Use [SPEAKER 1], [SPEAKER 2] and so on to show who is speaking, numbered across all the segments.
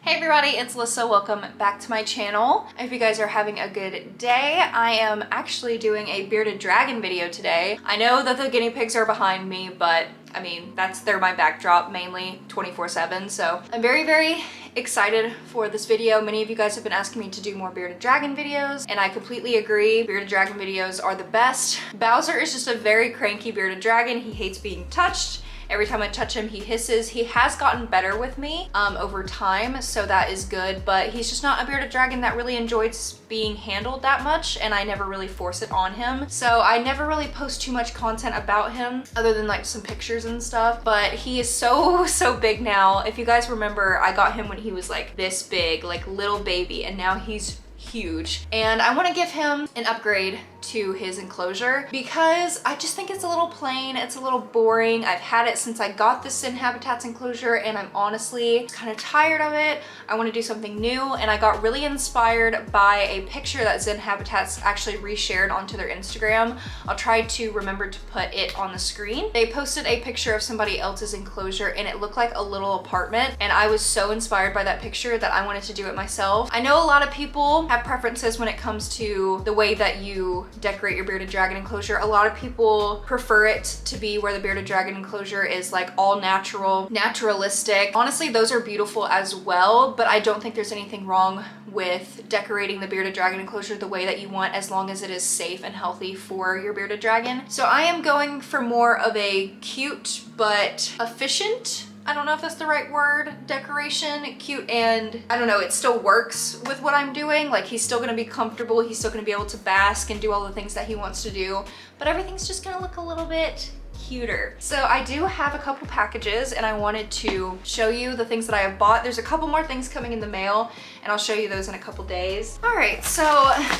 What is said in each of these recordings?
[SPEAKER 1] Hey everybody, it's Alyssa. Welcome back to my channel. I hope you guys are having a good day. I am actually doing a bearded dragon video today. I know that the guinea pigs are behind me, but I mean, they're my backdrop mainly 24/7. So I'm very excited for this video. Many of you guys have been asking me to do more bearded dragon videos, and I completely agree. Bearded dragon videos are the best. Bowser is just a very cranky bearded dragon. He hates being touched. Every time I touch him, he hisses. He has gotten better with me over time, so that is good, but he's just not a bearded dragon that really enjoys being handled that much, and I never really force it on him. So I never really post too much content about him other than like some pictures and stuff, but he is so big now. If you guys remember, I got him when he was like this big, like little baby, and now he's huge. And I want to give him an upgrade to his enclosure because I just think it's a little plain, it's a little boring. I've had it since I got the Zen Habitats enclosure, and I'm honestly kind of tired of it. I want to do something new, and I got really inspired by a picture that Zen Habitats actually reshared onto their Instagram. I'll try to remember to put it on the screen. They posted a picture of somebody else's enclosure, and it looked like a little apartment, and I was so inspired by that picture that I wanted to do it myself. I know a lot of people have preferences when it comes to the way that you decorate your bearded dragon enclosure. A lot of people prefer it to be where the bearded dragon enclosure is like all natural, naturalistic. Honestly, those are beautiful as well, but I don't think there's anything wrong with decorating the bearded dragon enclosure the way that you want, as long as it is safe and healthy for your bearded dragon. So I am going for more of a cute but efficient, I don't know if that's the right word, decoration. Cute, and I don't know, it still works with what I'm doing. Like, he's still gonna be comfortable, he's still gonna be able to bask and do all the things that he wants to do, but everything's just gonna look a little bit cuter. So I do have a couple packages, and I wanted to show you the things that I have bought. There's a couple more things coming in the mail, and I'll show you those in a couple days. All right, so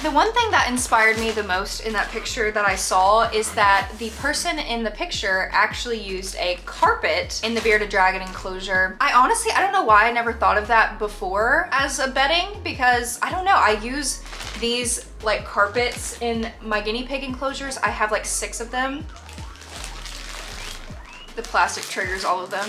[SPEAKER 1] the one thing that inspired me the most in that picture that I saw is that the person in the picture actually used a carpet in the bearded dragon enclosure. I don't know why I never thought of that before as a bedding, because I don't know, I use these like carpets in my guinea pig enclosures. I have like 6 of them. The plastic triggers all of them.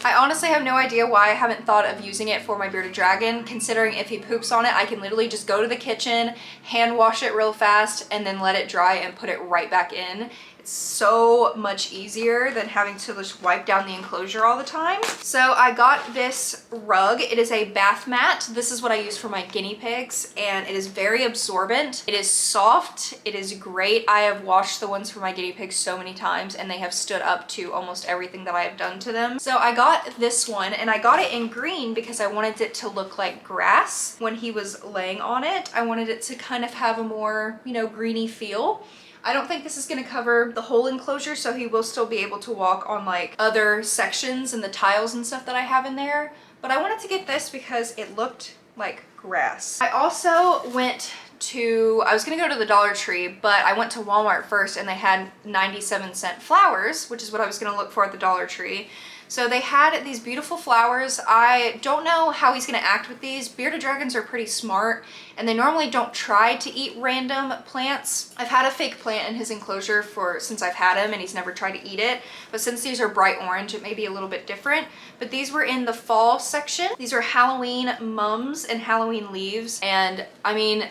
[SPEAKER 1] I honestly have no idea why I haven't thought of using it for my bearded dragon, considering if he poops on it, I can literally just go to the kitchen, hand wash it real fast, and then let it dry and put it right back in. It's so much easier than having to just wipe down the enclosure all the time. So I got this rug. It is a bath mat. This is what I use for my guinea pigs, and it is very absorbent. It is soft. It is great. I have washed the ones for my guinea pigs so many times, and they have stood up to almost everything that I have done to them. So I got this one, and I got it in green because I wanted it to look like grass when he was laying on it. I wanted it to kind of have a more, you know, greeny feel. I don't think this is gonna cover the whole enclosure, so he will still be able to walk on like other sections and the tiles and stuff that I have in there. But I wanted to get this because it looked like grass. I also I was gonna go to the Dollar Tree, but I went to Walmart first, and they had 97-cent flowers, which is what I was gonna look for at the Dollar Tree. So they had these beautiful flowers. I don't know how he's gonna act with these. Bearded dragons are pretty smart, and they normally don't try to eat random plants. I've had a fake plant in his enclosure since I've had him, and he's never tried to eat it. But since these are bright orange, it may be a little bit different. But these were in the fall section. These are Halloween mums and Halloween leaves, and I mean,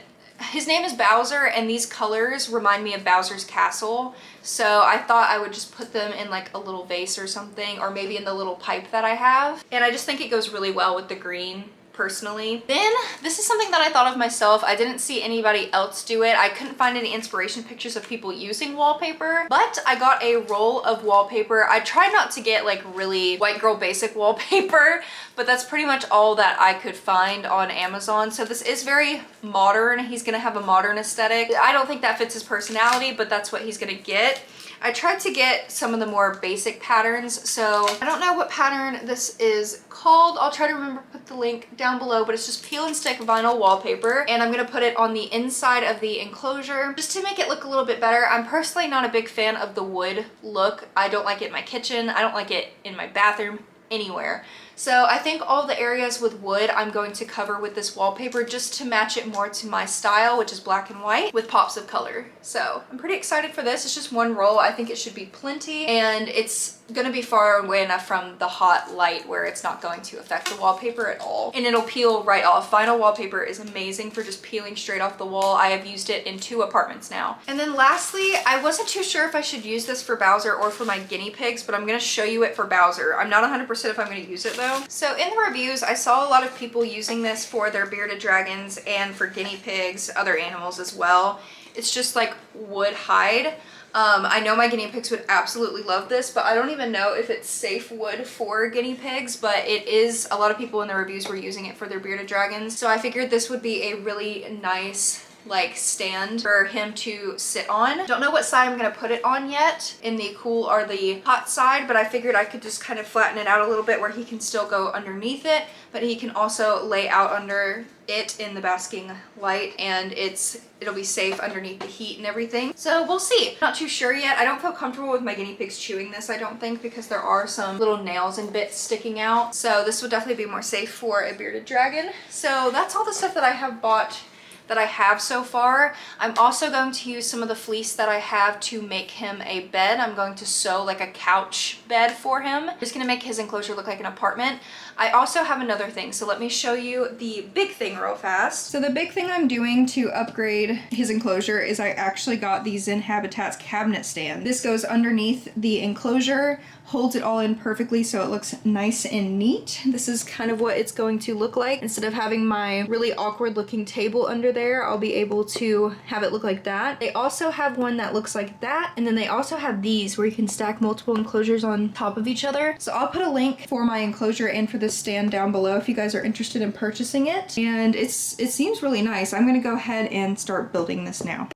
[SPEAKER 1] his name is Bowser, and these colors remind me of Bowser's castle. So I thought I would just put them in like a little vase or something, or maybe in the little pipe that I have. And I just think it goes really well with the green, personally. Then this is something that I thought of myself. I didn't see anybody else do it. I couldn't find any inspiration pictures of people using wallpaper, but I got a roll of wallpaper. I tried not to get like really white girl basic wallpaper, but that's pretty much all that I could find on Amazon. So this is very modern. He's gonna have a modern aesthetic. I don't think that fits his personality, but that's what he's gonna get. I tried to get some of the more basic patterns, so I don't know what pattern this is called. I'll try to remember to put the link down below, but it's just peel and stick vinyl wallpaper, and I'm gonna put it on the inside of the enclosure just to make it look a little bit better. I'm personally not a big fan of the wood look. I don't like it in my kitchen. I don't like it in my bathroom, anywhere. So I think all the areas with wood I'm going to cover with this wallpaper just to match it more to my style, which is black and white with pops of color. So I'm pretty excited for this. It's just one roll. I think it should be plenty, and it's gonna be far away enough from the hot light where it's not going to affect the wallpaper at all. And it'll peel right off. Vinyl wallpaper is amazing for just peeling straight off the wall. I have used it in 2 apartments now. And then lastly, I wasn't too sure if I should use this for Bowser or for my guinea pigs, but I'm gonna show you it for Bowser. I'm not 100% if I'm gonna use it though. So in the reviews, I saw a lot of people using this for their bearded dragons and for guinea pigs, other animals as well. It's just like wood hide. I know my guinea pigs would absolutely love this, but I don't even know if it's safe wood for guinea pigs, but it is. A lot of people in the reviews were using it for their bearded dragons. So I figured this would be a really nice like stand for him to sit on. Don't know what side I'm gonna put it on yet, in the cool or the hot side, but I figured I could just kind of flatten it out a little bit where he can still go underneath it, but he can also lay out under it in the basking light, and it'll be safe underneath the heat and everything. So we'll see. Not too sure yet. I don't feel comfortable with my guinea pigs chewing this, I don't think, because there are some little nails and bits sticking out. So this would definitely be more safe for a bearded dragon. So that's all the stuff that I have bought that I have so far. I'm also going to use some of the fleece that I have to make him a bed. I'm going to sew like a couch bed for him. I'm just gonna make his enclosure look like an apartment. I also have another thing, so let me show you the big thing real fast. So the big thing I'm doing to upgrade his enclosure is I actually got the Zen Habitat's cabinet stand. This goes underneath the enclosure, holds it all in perfectly so it looks nice and neat. This is kind of what it's going to look like. Instead of having my really awkward looking table under there, I'll be able to have it look like that. They also have one that looks like that, and then they also have these where you can stack multiple enclosures on top of each other. So I'll put a link for my enclosure and for this stand down below if you guys are interested in purchasing it. And it seems really nice. I'm gonna go ahead and start building this now.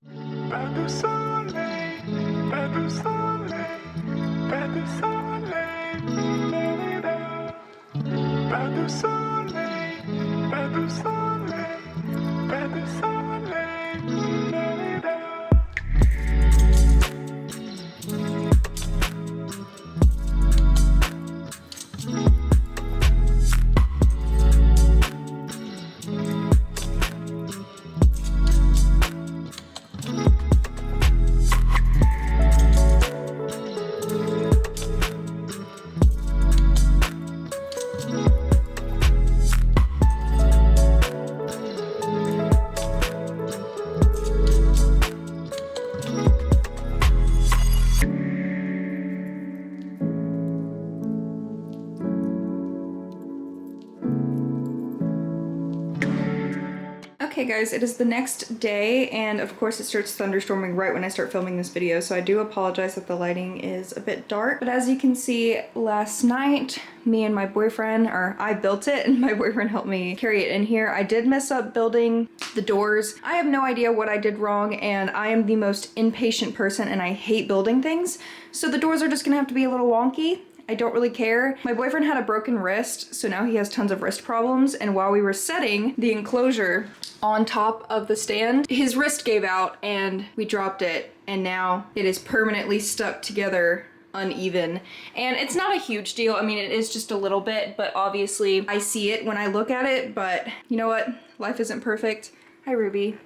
[SPEAKER 1] Okay guys, it is the next day, and of course it starts thunderstorming right when I start filming this video, so I do apologize that the lighting is a bit dark. But as you can see, last night me and my boyfriend, or I built it and my boyfriend helped me carry it in here. I did mess up building the doors. I have no idea what I did wrong, and I am the most impatient person and I hate building things, so the doors are just gonna have to be a little wonky. I don't really care. My boyfriend had a broken wrist, so now he has tons of wrist problems, and while we were setting the enclosure on top of the stand, his wrist gave out and we dropped it, and now it is permanently stuck together uneven. And it's not a huge deal. I mean, it is just a little bit, but obviously I see it when I look at it, but you know what? Life isn't perfect. Hi, Ruby.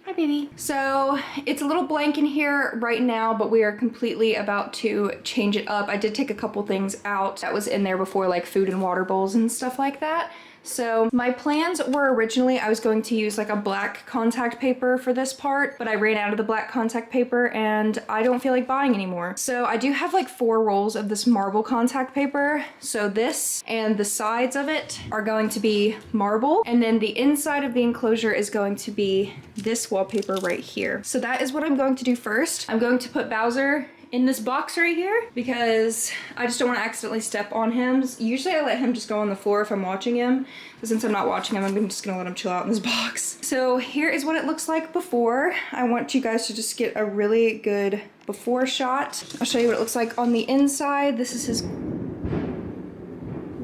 [SPEAKER 1] Hi, baby. So it's a little blank in here right now, but we are completely about to change it up. I did take a couple things out that was in there before, like food and water bowls and stuff like that. So my plans were originally I was going to use like a black contact paper for this part, but I ran out of the black contact paper and I don't feel like buying anymore. So I do have like 4 rolls of this marble contact paper. So this and the sides of it are going to be marble, and then the inside of the enclosure is going to be this wallpaper right here. So that is what I'm going to do first. I'm going to put Bowser in this box right here because I just don't want to accidentally step on him. Usually I let him just go on the floor if I'm watching him, but since I'm not watching him, I'm just gonna let him chill out in this box. So here is what it looks like before. I want you guys to just get a really good before shot. I'll show you what it looks like on the inside. This is his,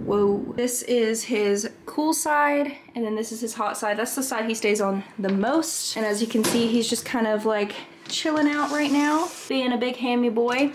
[SPEAKER 1] whoa. This is his cool side, and then this is his hot side. That's the side he stays on the most. And as you can see, he's just kind of like chilling out right now, being a big hammy boy.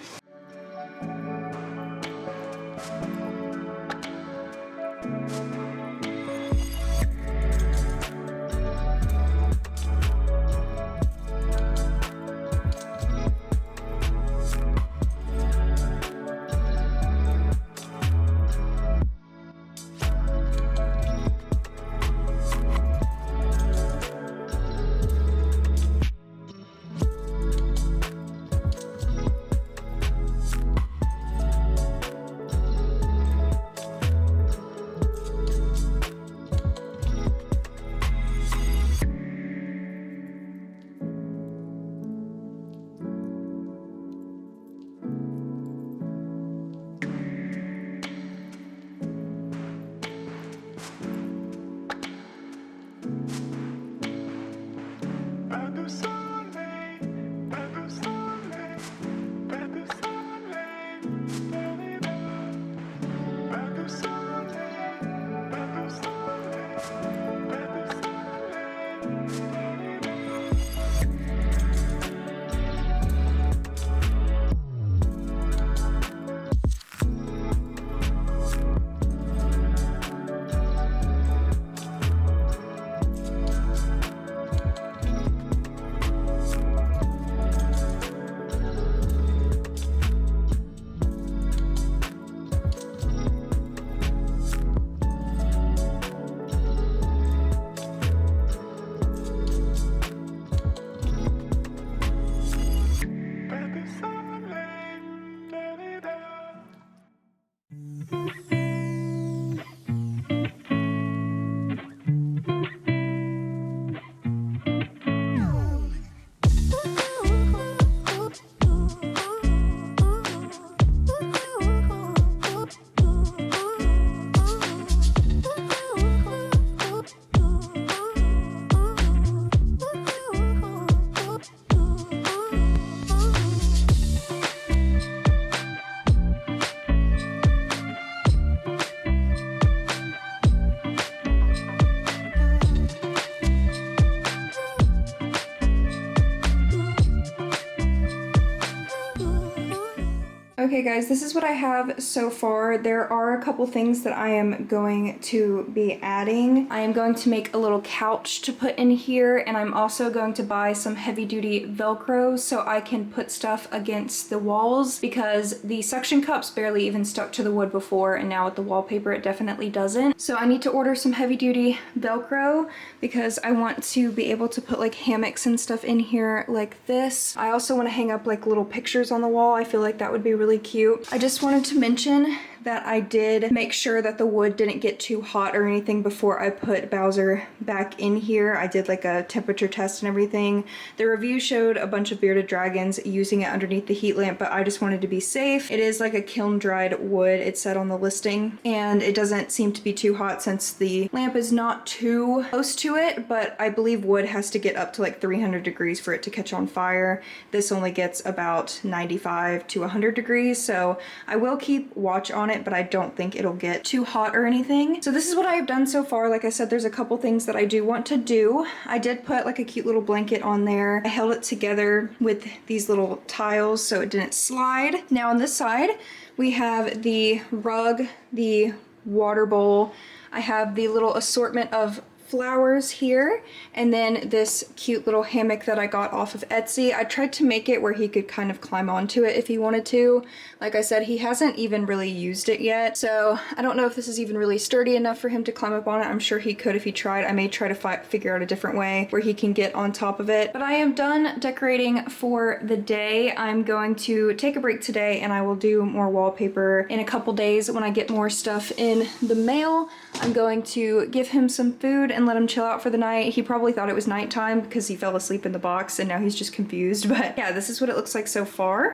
[SPEAKER 1] Okay guys, this is what I have so far. There are a couple things that I am going to be adding. I am going to make a little couch to put in here, and I'm also going to buy some heavy duty Velcro so I can put stuff against the walls, because the suction cups barely even stuck to the wood before, and now with the wallpaper it definitely doesn't. So I need to order some heavy duty Velcro because I want to be able to put like hammocks and stuff in here like this. I also want to hang up like little pictures on the wall. I feel like that would be really cute. I just wanted to mention that I did make sure that the wood didn't get too hot or anything before I put Bowser back in here. I did like a temperature test and everything. The review showed a bunch of bearded dragons using it underneath the heat lamp, but I just wanted to be safe. It is like a kiln dried wood, it said on the listing, and it doesn't seem to be too hot since the lamp is not too close to it, but I believe wood has to get up to like 300 degrees for it to catch on fire. This only gets about 95 to 100 degrees, so I will keep watch on it, but I don't think it'll get too hot or anything. So this is what I have done so far. Like I said, there's a couple things that I do want to do. I did put like a cute little blanket on there. I held it together with these little tiles so it didn't slide. Now on this side, we have the rug, the water bowl. I have the little assortment of flowers here, and then this cute little hammock that I got off of Etsy. I tried to make it where he could kind of climb onto it if he wanted to. Like I said, he hasn't even really used it yet, so I don't know if this is even really sturdy enough for him to climb up on it. I'm sure he could if he tried. I may try to figure out a different way where he can get on top of it. But I am done decorating for the day. I'm going to take a break today, and I will do more wallpaper in a couple days when I get more stuff in the mail. I'm going to give him some food and let him chill out for the night. He probably thought it was nighttime because he fell asleep in the box, and now he's just confused. But yeah, this is what it looks like so far.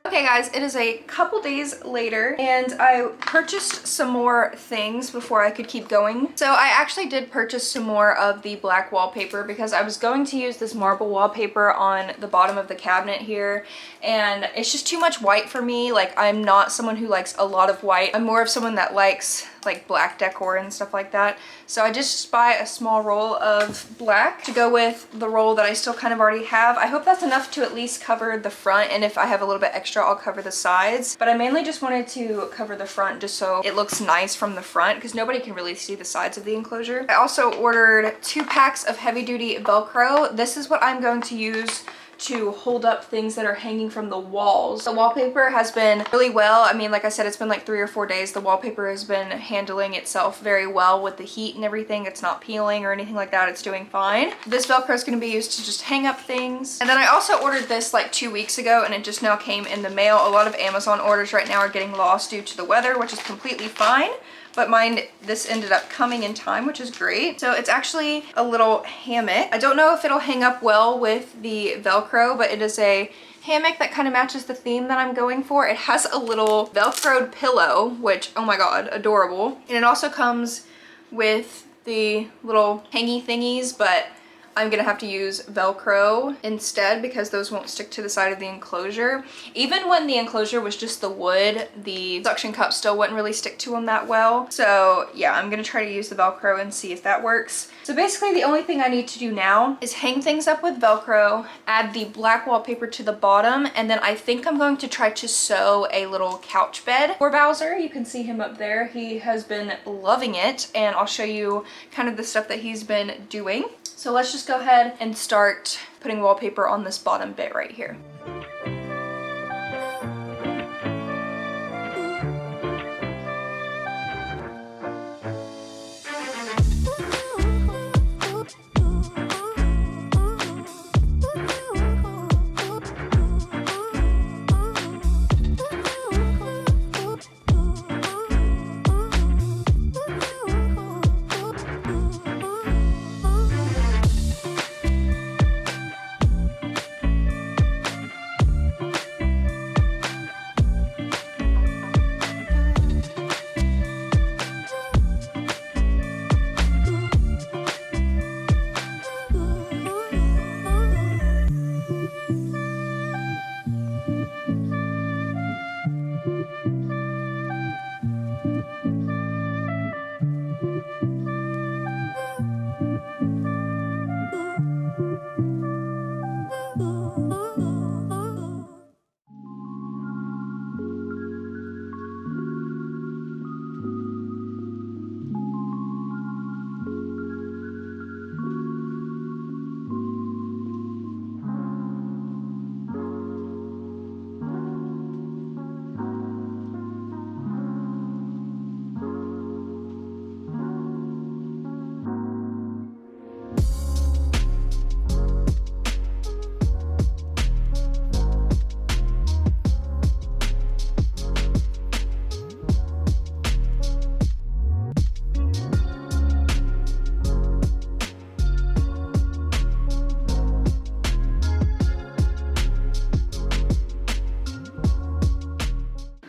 [SPEAKER 1] Okay guys, it is a couple days later, and I purchased some more things before I could keep going. So I actually did purchase some more of the black wallpaper because I was going to use this marble wallpaper on the bottom of the cabinet here, and it's just too much white for me. Like, I'm not someone who likes a lot of white. I'm more of someone that likes like black decor and stuff like that. So I just buy a small roll of black to go with the roll that I still kind of already have. I hope that's enough to at least cover the front, and if I have a little bit extra, I'll cover the sides. But I mainly just wanted to cover the front just so it looks nice from the front, because nobody can really see the sides of the enclosure. I also ordered 2 packs of heavy duty Velcro. This is what I'm going to use to hold up things that are hanging from the walls. The wallpaper has been really well. I mean, like I said, it's been like 3 or 4 days. The wallpaper has been handling itself very well with the heat and everything. It's not peeling or anything like that. It's doing fine. This Velcro is going to be used to just hang up things. And then I also ordered this like 2 weeks ago, and it just now came in the mail. A lot of Amazon orders right now are getting lost due to the weather, which is completely fine. But mine, this ended up coming in time, which is great. So it's actually a little hammock. I don't know if it'll hang up well with the Velcro, but it is a hammock that kind of matches the theme that I'm going for. It has a little Velcroed pillow, which, oh my god, adorable. And it also comes with the little hangy thingies, but I'm gonna have to use Velcro instead because those won't stick to the side of the enclosure. Even when the enclosure was just the wood, the suction cup still wouldn't really stick to them that well. So yeah, I'm gonna try to use the Velcro and see if that works. So basically the only thing I need to do now is hang things up with Velcro, add the black wallpaper to the bottom, and then I think I'm going to try to sew a little couch bed for Bowser. You can see him up there. He has been loving it, and I'll show you kind of the stuff that he's been doing. So let's just go ahead and start putting wallpaper on this bottom bit right here.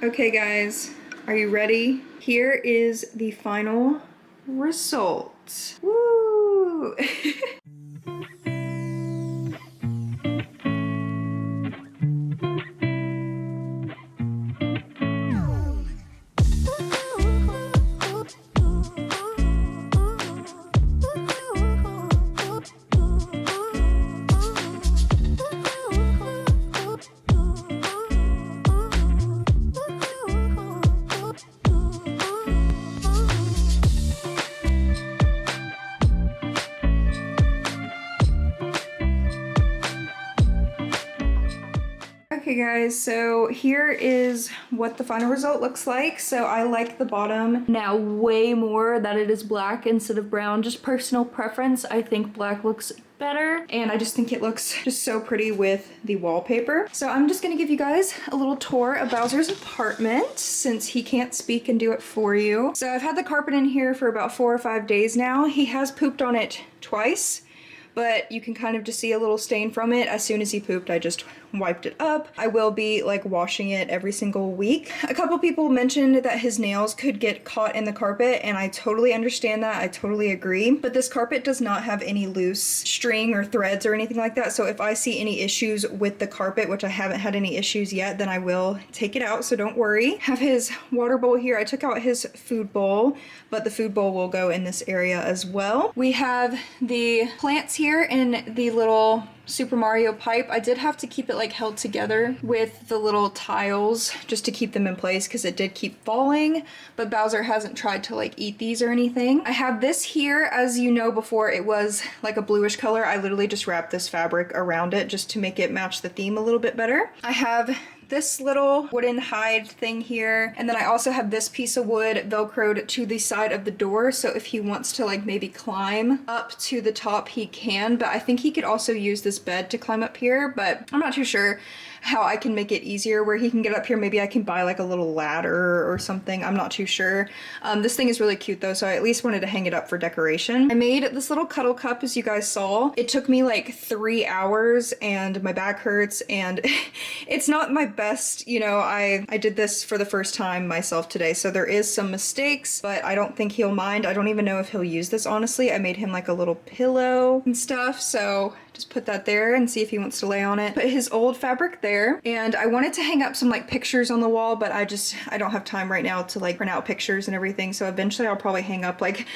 [SPEAKER 1] Okay guys, are you ready? Here is the final result. Woo! Okay guys, so here is what the final result looks like. So I like the bottom now way more that it is black instead of brown. Just personal preference, I think black looks better, and I just think it looks just so pretty with the wallpaper. So I'm just gonna give you guys a little tour of Bowser's apartment since he can't speak and do it for you. So I've had the carpet in here for about 4 or 5 days now. He has pooped on it twice, but you can kind of just see a little stain from it. As soon as he pooped, I just wiped it up. I will be like washing it every single week. A couple people mentioned that his nails could get caught in the carpet, and I totally understand that. I totally agree. But this carpet does not have any loose string or threads or anything like that. So if I see any issues with the carpet, which I haven't had any issues yet, then I will take it out. So don't worry. Have his water bowl here. I took out his food bowl, but the food bowl will go in this area as well. We have the plants here in the little Super Mario pipe. I did have to keep it like held together with the little tiles just to keep them in place because it did keep falling, but Bowser hasn't tried to like eat these or anything. I have this here. As you know, before it was like a bluish color. I literally just wrapped this fabric around it just to make it match the theme a little bit better. I have this little wooden hide thing here, and then I also have this piece of wood velcroed to the side of the door, so if he wants to like maybe climb up to the top he can, but I think he could also use this bed to climb up here, but I'm not too sure how I can make it easier where he can get up here. Maybe I can buy like a little ladder or something. I'm not too sure. This thing is really cute though, so I at least wanted to hang it up for decoration. I made this little cuddle cup, as you guys saw. It took me like 3 hours and my back hurts, and it's not my
[SPEAKER 2] best. You know, I did this for the first time myself today, so there is some mistakes, but I don't think he'll mind. I don't even know if he'll use this, honestly. I made him like a little pillow and stuff, so just put that there and see if he wants to lay on it. Put his old fabric there, and I wanted to hang up some like pictures on the wall, but I don't have time right now to like print out pictures and everything, so eventually I'll probably hang up like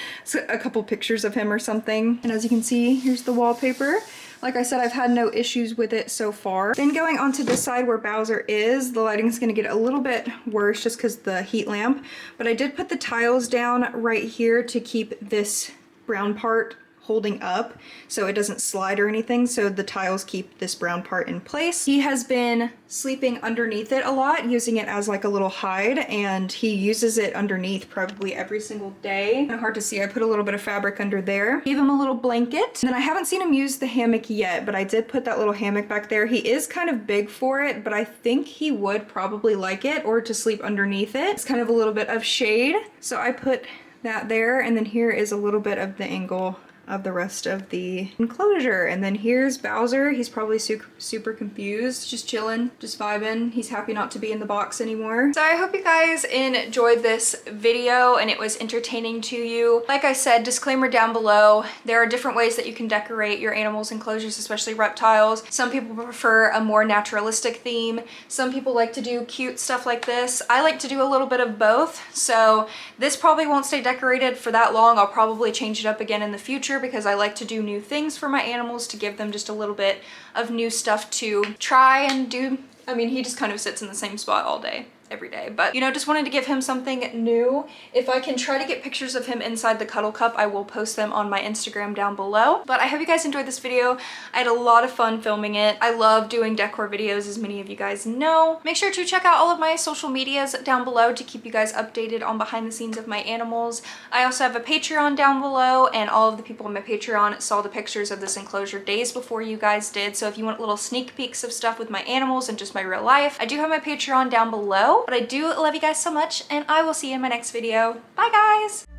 [SPEAKER 2] a couple pictures of him or something. And as you can see, here's the wallpaper. Like I said, I've had no issues with it so far. Then going onto this side where Bowser is, the lighting's gonna get a little bit worse just because the heat lamp, but I did put the tiles down right here to keep this brown part holding up so it doesn't slide or anything, so the tiles keep this brown part in place. He has been sleeping underneath it a lot, using it as like a little hide, and he uses it underneath probably every single day. Kind of hard to see. I put a little bit of fabric under there. Gave him a little blanket. And then I haven't seen him use the hammock yet, but I did put that little hammock back there. He is kind of big for it, but I think he would probably like it or to sleep underneath it. It's kind of a little bit of shade. So I put that there, and then here is a little bit of the angle of the rest of the enclosure. And then here's Bowser. He's probably super confused, just chilling, just vibing. He's happy not to be in the box anymore. So I hope you guys enjoyed this video and it was entertaining to you. Like I said, disclaimer down below, there are different ways that you can decorate your animals' enclosures, especially reptiles. Some people prefer a more naturalistic theme. Some people like to do cute stuff like this. I like to do a little bit of both. So this probably won't stay decorated for that long. I'll probably change it up again in the future, because I like to do new things for my animals to give them just a little bit of new stuff to try and do. I mean, he just kind of sits in the same spot all day, every day, but you know, just wanted to give him something new. If I can try to get pictures of him inside the cuddle cup, I will post them on my Instagram down below. But I hope you guys enjoyed this video. I had a lot of fun filming it. I love doing decor videos, as many of you guys know. Make sure to check out all of my social medias down below to keep you guys updated on behind the scenes of my animals. I also have a Patreon down below, and all of the people on my Patreon saw the pictures of this enclosure days before you guys did. So if you want little sneak peeks of stuff with my animals and just my real life, I do have my Patreon down below. But I do love you guys so much, and I will see you in my next video. Bye guys!